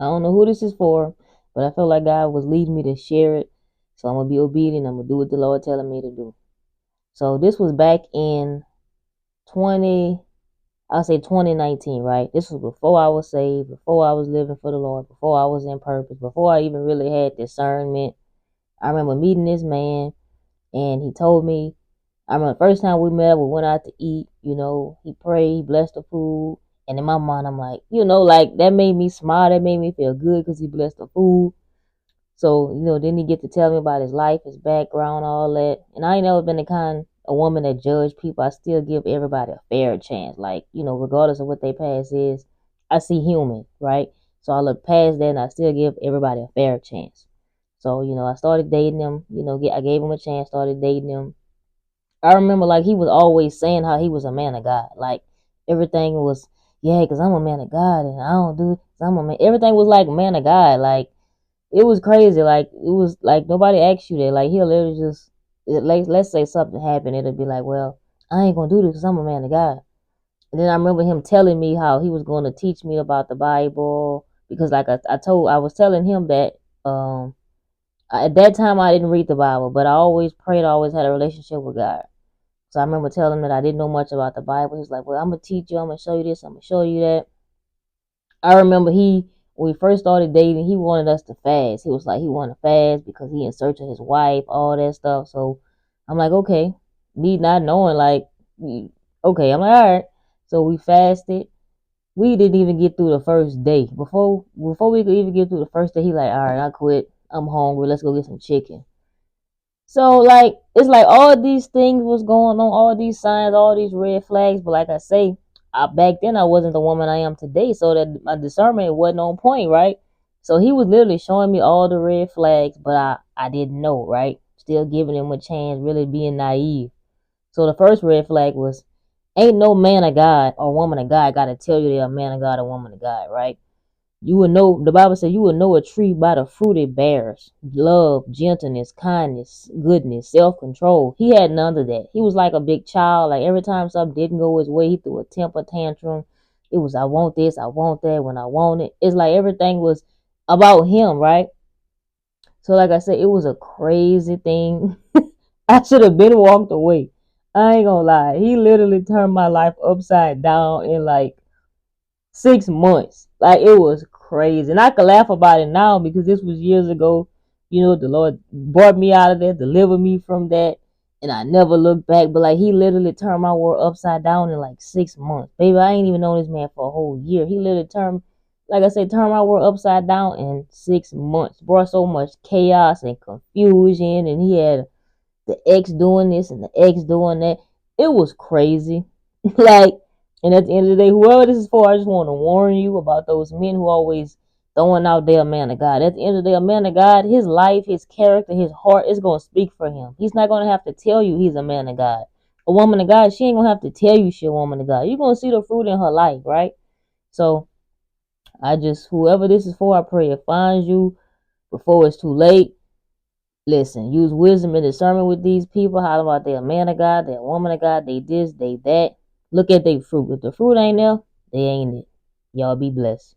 I don't know who this is for, but I felt like God was leading me to share it. So I'm gonna be obedient. I'm gonna do what the Lord telling me to do. So this was back in 20, I'll say 2019, right? This was before I was saved, before I was living for the Lord, before I was in purpose, before I even really had discernment. I remember meeting this man, and he told me, I remember the first time we met, we went out to eat, he prayed, he blessed the food. And in my mind, I'm like, like that made me smile. That made me feel good because he blessed the food. So, then he get to tell me about his life, his background, all that. And I ain't never been the kind of woman that judge people. I still give everybody a fair chance. Like, regardless of what their past is, I see human, right? So I look past that and I still give everybody a fair chance. So, I started dating him, I gave him a chance, started dating him. I remember like he was always saying how he was a man of God. Like everything was, yeah, because I'm a man of God and I don't do, cause I'm a man. Everything was like man of God. Like it was crazy. Like it was like nobody asked you that. Like he'll literally just, like let's say something happened, it'll be like, well, I ain't gonna do this because I'm a man of God. And then I remember him telling me how he was going to teach me about the Bible because like I was telling him that at that time I didn't read the Bible, but I always prayed, I always had a relationship with God. So I remember telling him that I didn't know much about the Bible. He's like, well, I'm going to teach you. I'm going to show you this. I'm going to show you that. I remember when we first started dating, he wanted us to fast. He was like, he wanted to fast because he in search of his wife, all that stuff. So I'm like, okay. Me not knowing, like, okay. I'm like, all right. So we fasted. We didn't even get through the first day. Before we could even get through the first day, he like, all right, I quit. I'm hungry. Let's go get some chicken. So like it's like all these things was going on, all these signs, all these red flags. But like I say, back then I wasn't the woman I am today, so that my discernment wasn't on point, right? So he was literally showing me all the red flags, but I didn't know, right? Still giving him a chance, really being naive. So the first red flag was, ain't no man of God or woman of God got to tell you they're a man of God or woman of God, right? You will know, the Bible says you will know a tree by the fruit it bears. Love, gentleness, kindness, goodness, self-control. He had none of that. He was like a big child. Like every time something didn't go his way, he threw a temper tantrum. It was, I want this, I want that when I want it. It's like everything was about him, right? So like I said, it was a crazy thing. I should have been walked away. I ain't gonna lie. He literally turned my life upside down in like 6 months. Like it was crazy. And I can laugh about it now because this was years ago. The Lord brought me out of there, delivered me from that, and I never looked back. But like he literally turned my world upside down in like 6 months. Baby, I ain't even known this man for a whole year. He literally turned, like I said, turned my world upside down in 6 months. Brought so much chaos and confusion, and he had the ex doing this and the ex doing that. It was crazy. Like, and at the end of the day, whoever this is for, I just want to warn you about those men who always throwing out their man of God. At the end of the day, a man of God, his life, his character, his heart is going to speak for him. He's not going to have to tell you he's a man of God. A woman of God, she ain't going to have to tell you she a woman of God. You're going to see the fruit in her life, right? So whoever this is for, I pray it finds you before it's too late. Listen, use wisdom and discernment with these people. How about they a man of God, they a woman of God, they this, they that. Look at their fruit. If the fruit ain't there, they ain't it. Y'all be blessed.